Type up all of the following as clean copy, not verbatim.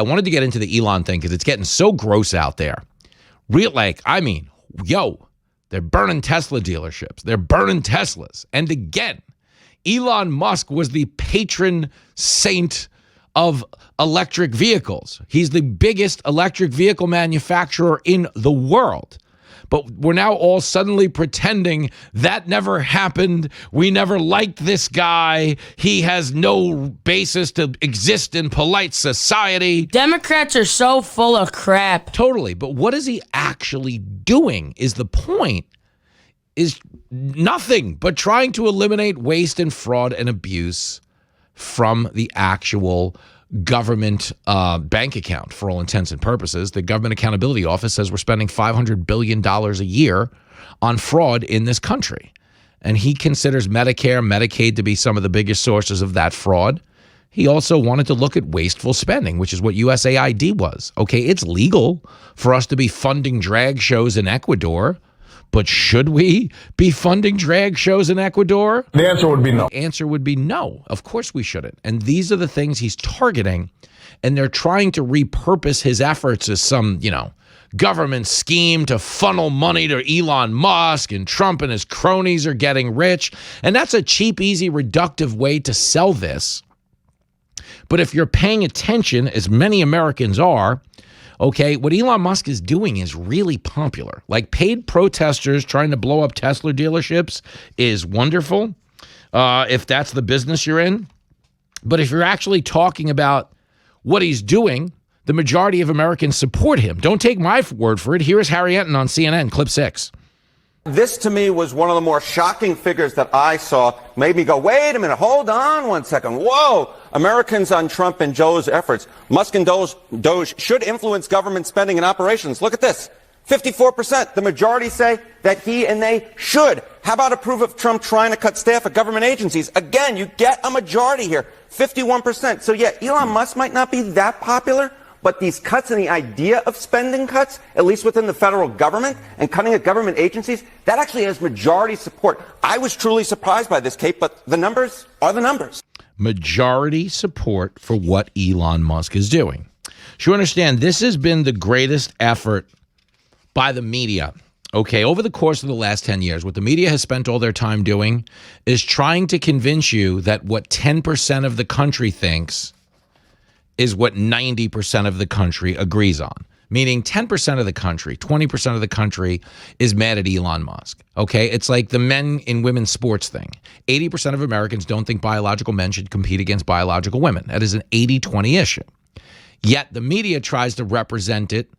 I wanted to get into the Elon thing because it's getting so gross out there. They're burning Tesla dealerships. They're burning Teslas. And again, Elon Musk was the patron saint of electric vehicles. He's the biggest electric vehicle manufacturer in the world. But we're now all suddenly pretending that never happened. We never liked this guy. He has no basis to exist in polite society. Democrats are so full of crap. Totally. But what is he actually doing is the point. Is nothing but trying to eliminate waste and fraud and abuse from the actual government bank account for all intents and purposes. The Government Accountability Office says we're spending $500 billion a year on fraud in this country. And he considers Medicare, Medicaid to be some of the biggest sources of that fraud. He also wanted to look at wasteful spending, which is what USAID was. Okay, it's legal for us to be funding drag shows in Ecuador, but should we be funding drag shows in Ecuador? The answer would be no. The answer would be no. Of course we shouldn't. And these are the things he's targeting, and they're trying to repurpose his efforts as some, government scheme to funnel money to Elon Musk, and Trump and his cronies are getting rich. And that's a cheap, easy, reductive way to sell this. But if you're paying attention, as many Americans are, okay, what Elon Musk is doing is really popular. Like paid protesters trying to blow up Tesla dealerships is wonderful if that's the business you're in. But if you're actually talking about what he's doing, the majority of Americans support him. Don't take my word for it. Here's Harry Enton on CNN, clip 6. This, to me, was one of the more shocking figures that I saw. Made me go, wait a minute, hold on one second. Whoa! Americans on Trump and Joe's efforts. Musk and DOGE should influence government spending and operations. Look at this. 54%. The majority say that he and they should. How about approve of Trump trying to cut staff at government agencies? Again, you get a majority here. 51%. So yeah, Elon Musk might not be that popular, but these cuts and the idea of spending cuts, at least within the federal government and cutting at government agencies, that actually has majority support. I was truly surprised by this, Kate, but the numbers are the numbers. Majority support for what Elon Musk is doing. So you understand, this has been the greatest effort by the media. Okay, over the course of the last 10 years, what the media has spent all their time doing is trying to convince you that what 10% of the country thinks is what 90% of the country agrees on. Meaning 10% of the country, 20% of the country is mad at Elon Musk. Okay, it's like the men in women's sports thing. 80% of Americans don't think biological men should compete against biological women. That is an 80-20 issue. Yet the media tries to represent it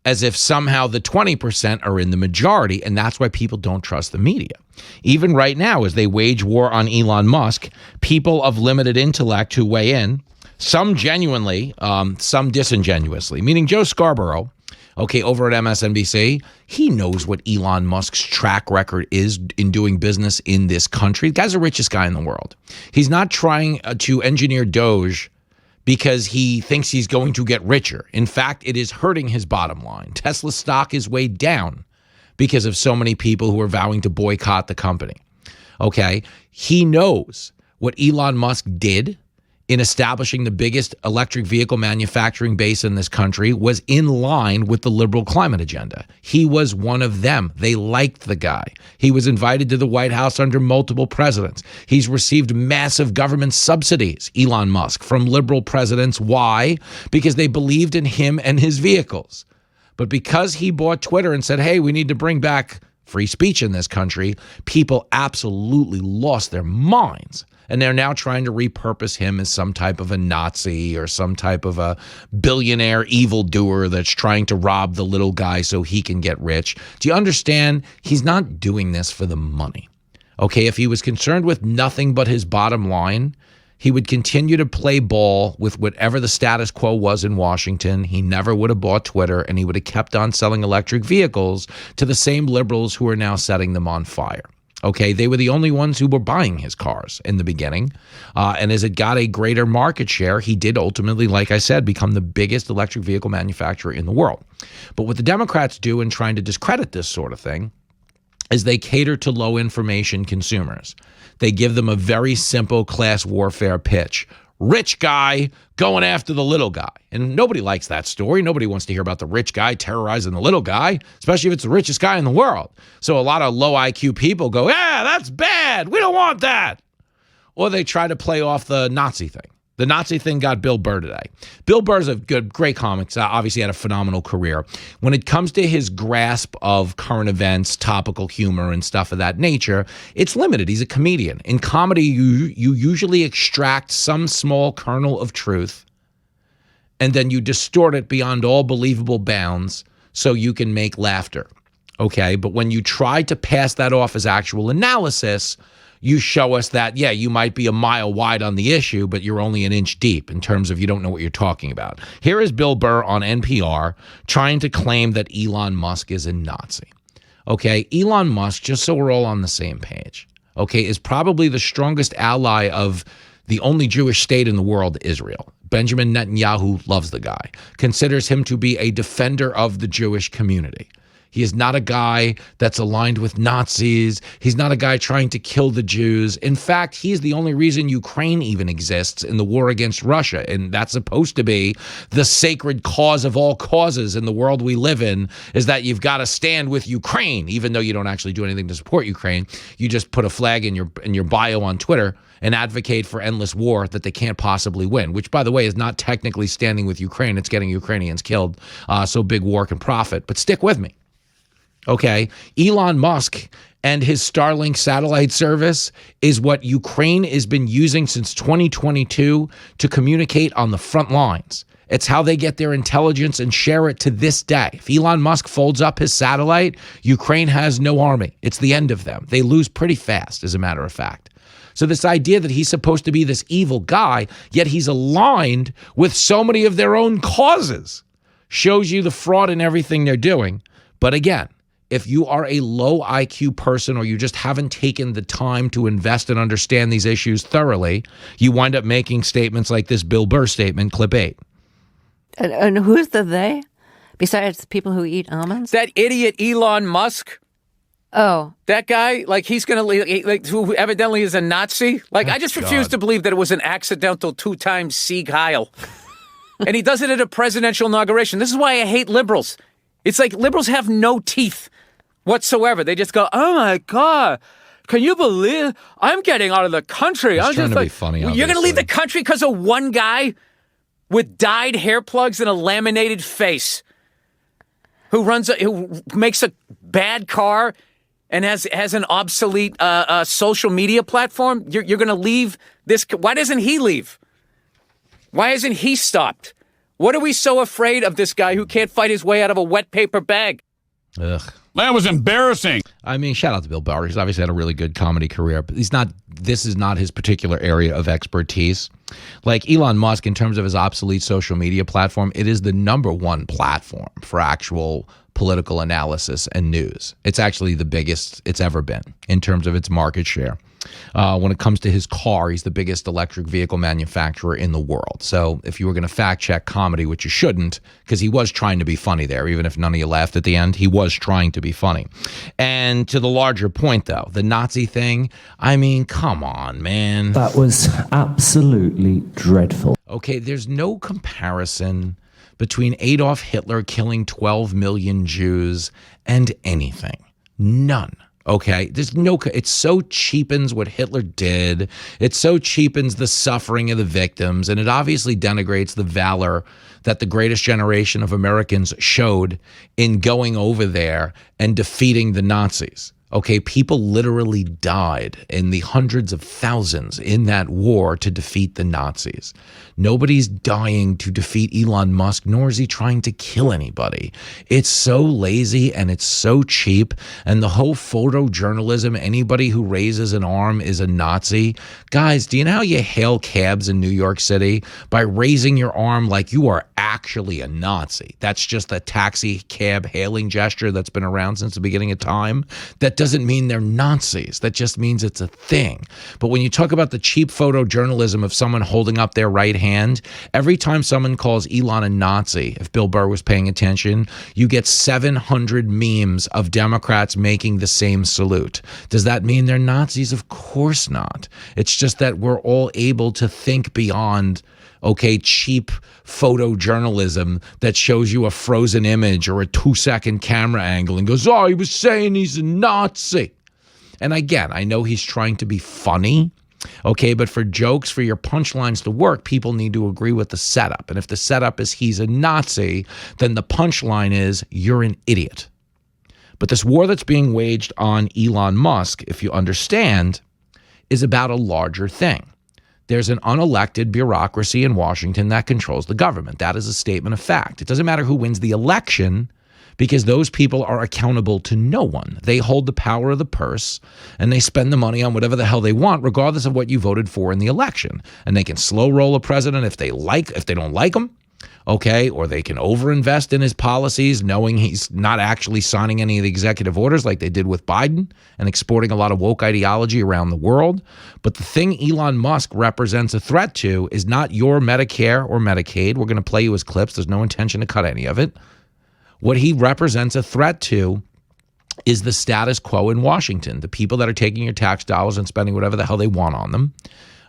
as if somehow the 20% are in the majority, and that's why people don't trust the media. Even right now, as they wage war on Elon Musk, people of limited intellect who weigh in, some genuinely, some disingenuously, meaning Joe Scarborough, okay, over at MSNBC, he knows what Elon Musk's track record is in doing business in this country. The guy's the richest guy in the world. He's not trying to engineer DOGE because he thinks he's going to get richer. In fact, it is hurting his bottom line. Tesla stock is way down because of so many people who are vowing to boycott the company. Okay, he knows what Elon Musk did in establishing the biggest electric vehicle manufacturing base in this country was in line with the liberal climate agenda. He was one of them. They liked the guy. He was invited to the White House under multiple presidents. He's received massive government subsidies, Elon Musk, from liberal presidents. Why? Because they believed in him and his vehicles. But because he bought Twitter and said, hey, we need to bring back free speech in this country, people absolutely lost their minds. And they're now trying to repurpose him as some type of a Nazi or some type of a billionaire evildoer that's trying to rob the little guy so he can get rich. Do you understand? He's not doing this for the money. Okay, if he was concerned with nothing but his bottom line, he would continue to play ball with whatever the status quo was in Washington. He never would have bought Twitter, and he would have kept on selling electric vehicles to the same liberals who are now setting them on fire. Okay, they were the only ones who were buying his cars in the beginning. And as it got a greater market share, he did ultimately, like I said, become the biggest electric vehicle manufacturer in the world. But what the Democrats do in trying to discredit this sort of thing is they cater to low information consumers. They give them a very simple class warfare pitch. rich guy going after the little guy. And nobody likes that story. Nobody wants to hear about the rich guy terrorizing the little guy, especially if it's the richest guy in the world. So a lot of low IQ people go, yeah, that's bad. We don't want that. Or they try to play off the Nazi thing. The Nazi thing got Bill Burr today. Bill Burr's a great comic. Obviously had a phenomenal career. When it comes to his grasp of current events, topical humor, and stuff of that nature, it's limited. He's a comedian. In comedy, you usually extract some small kernel of truth, and then you distort it beyond all believable bounds so you can make laughter. Okay? But when you try to pass that off as actual analysis, you show us that, yeah, you might be a mile wide on the issue, but you're only an inch deep in terms of you don't know what you're talking about. Here is Bill Burr on NPR trying to claim that Elon Musk is a Nazi. Okay, Elon Musk, just so we're all on the same page, okay, is probably the strongest ally of the only Jewish state in the world, Israel. Benjamin Netanyahu loves the guy, considers him to be a defender of the Jewish community. He is not a guy that's aligned with Nazis. He's not a guy trying to kill the Jews. In fact, he's the only reason Ukraine even exists in the war against Russia. And that's supposed to be the sacred cause of all causes in the world we live in, is that you've got to stand with Ukraine, even though you don't actually do anything to support Ukraine. You just put a flag in your bio on Twitter and advocate for endless war that they can't possibly win, which, by the way, is not technically standing with Ukraine. It's getting Ukrainians killed. So big war can profit. But stick with me. Okay, Elon Musk and his Starlink satellite service is what Ukraine has been using since 2022 to communicate on the front lines. It's how they get their intelligence and share it to this day. If Elon Musk folds up his satellite, Ukraine has no army. It's the end of them. They lose pretty fast, as a matter of fact. So this idea that he's supposed to be this evil guy, yet he's aligned with so many of their own causes, shows you the fraud in everything they're doing. But again, if you are a low IQ person or you just haven't taken the time to invest and understand these issues thoroughly, you wind up making statements like this Bill Burr statement, clip 8. And who's the they? Besides people who eat almonds? That idiot Elon Musk. Oh. That guy, like, he's going to, like, who evidently is a Nazi. Like, I just refuse to believe that it was an accidental 2-time Sieg Heil. And he does it at a presidential inauguration. This is why I hate liberals. It's like liberals have no teeth whatsoever. They just go, oh, my God, can you believe I'm getting out of the country? I'm trying to be funny, obviously. You're going to leave the country because of one guy with dyed hair plugs and a laminated face who makes a bad car and has an obsolete social media platform? You're going to leave this. Why doesn't he leave? Why isn't he stopped? What are we so afraid of this guy who can't fight his way out of a wet paper bag? Ugh. That was embarrassing. I mean, shout out to Bill Burr. He's obviously had a really good comedy career, but this is not his particular area of expertise. Like Elon Musk, in terms of his obsolete social media platform, it is the #1 platform for actual political analysis and news. It's actually the biggest it's ever been in terms of its market share. When it comes to his car, he's the biggest electric vehicle manufacturer in the world. So if you were going to fact check comedy, which you shouldn't, because he was trying to be funny there, even if none of you laughed at the end, he was trying to be funny. And to the larger point, though, the Nazi thing, I mean, come on, man. That was absolutely dreadful. Okay, there's no comparison between Adolf Hitler killing 12 million Jews and anything. None. Okay, it so cheapens what Hitler did. It so cheapens the suffering of the victims, and it obviously denigrates the valor that the greatest generation of Americans showed in going over there and defeating the Nazis. Okay, people literally died in the hundreds of thousands in that war to defeat the Nazis. Nobody's dying to defeat Elon Musk, nor is he trying to kill anybody. It's so lazy and it's so cheap. And the whole photojournalism, anybody who raises an arm is a Nazi. Guys, do you know how you hail cabs in New York City? By raising your arm like you are actually a Nazi. That's just a taxi cab hailing gesture that's been around since the beginning of time that That doesn't mean they're Nazis. That just means it's a thing. But when you talk about the cheap photojournalism of someone holding up their right hand, every time someone calls Elon a Nazi, if Bill Burr was paying attention, you get 700 memes of Democrats making the same salute. Does that mean they're Nazis? Of course not. It's just that we're all able to think beyond, okay, cheap photojournalism that shows you a frozen image or a 2-second camera angle and goes, oh, he was saying he's a Nazi. And again, I know he's trying to be funny, okay, but for jokes, for your punchlines to work, people need to agree with the setup. And if the setup is he's a Nazi, then the punchline is you're an idiot. But this war that's being waged on Elon Musk, if you understand, is about a larger thing. There's an unelected bureaucracy in Washington that controls the government. That is a statement of fact. It doesn't matter who wins the election because those people are accountable to no one. They hold the power of the purse and they spend the money on whatever the hell they want, regardless of what you voted for in the election. And they can slow roll a president if they don't like him. Okay, or they can overinvest in his policies, knowing he's not actually signing any of the executive orders like they did with Biden and exporting a lot of woke ideology around the world. But the thing Elon Musk represents a threat to is not your Medicare or Medicaid. We're going to play you his clips. There's no intention to cut any of it. What he represents a threat to is the status quo in Washington, the people that are taking your tax dollars and spending whatever the hell they want on them.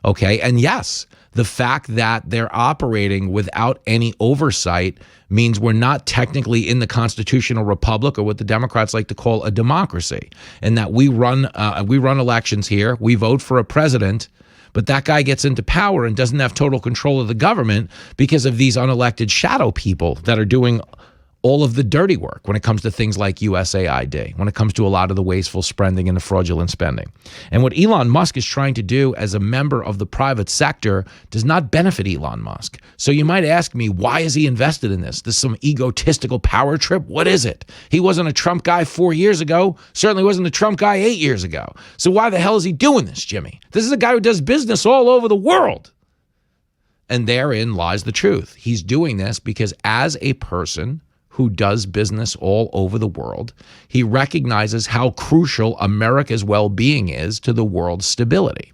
Okay, and yes, the fact that they're operating without any oversight means we're not technically in the constitutional republic, or what the Democrats like to call a democracy, and that we run elections here, we vote for a president, but that guy gets into power and doesn't have total control of the government because of these unelected shadow people that are doing all of the dirty work when it comes to things like USAID, when it comes to a lot of the wasteful spending and the fraudulent spending. And what Elon Musk is trying to do as a member of the private sector does not benefit Elon Musk. So you might ask me, why is he invested in this? This is some egotistical power trip? What is it? He wasn't a Trump guy 4 years ago, certainly wasn't a Trump guy 8 years ago. So why the hell is he doing this, Jimmy? This is a guy who does business all over the world. And therein lies the truth. He's doing this because as a person who does business all over the world, he recognizes how crucial America's well-being is to the world's stability.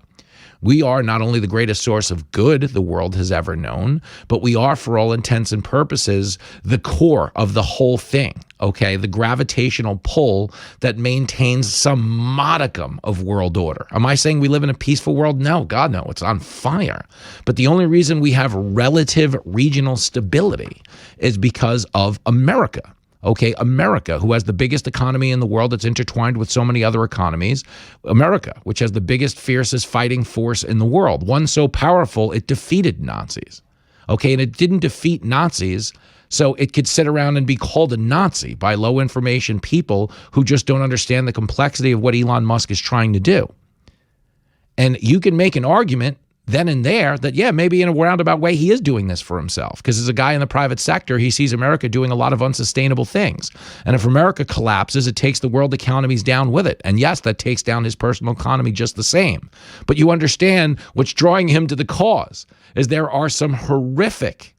We are not only the greatest source of good the world has ever known, but we are, for all intents and purposes, the core of the whole thing, okay? The gravitational pull that maintains some modicum of world order. Am I saying we live in a peaceful world? No, God, no, it's on fire. But the only reason we have relative regional stability is because of America. Okay, America, who has the biggest economy in the world that's intertwined with so many other economies. America, which has the biggest, fiercest fighting force in the world. One so powerful, it defeated Nazis. Okay, and it didn't defeat Nazis so it could sit around and be called a Nazi by low information people who just don't understand the complexity of what Elon Musk is trying to do. And you can make an argument then and there that, yeah, maybe in a roundabout way he is doing this for himself, because as a guy in the private sector, he sees America doing a lot of unsustainable things. And if America collapses, it takes the world economies down with it. And yes, that takes down his personal economy just the same. But you understand what's drawing him to the cause is there are some horrific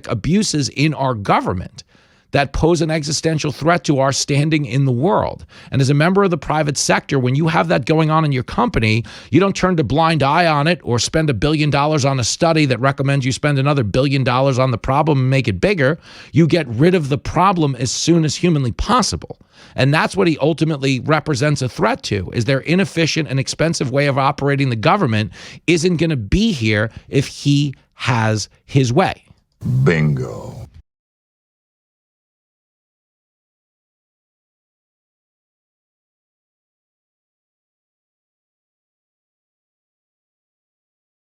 abuses in our government that pose an existential threat to our standing in the world. And as a member of the private sector, when you have that going on in your company, you don't turn a blind eye on it or spend $1 billion on a study that recommends you spend another $1 billion on the problem and make it bigger. You get rid of the problem as soon as humanly possible. And that's what he ultimately represents a threat to, is their inefficient and expensive way of operating the government isn't going to be here if he has his way. Bingo.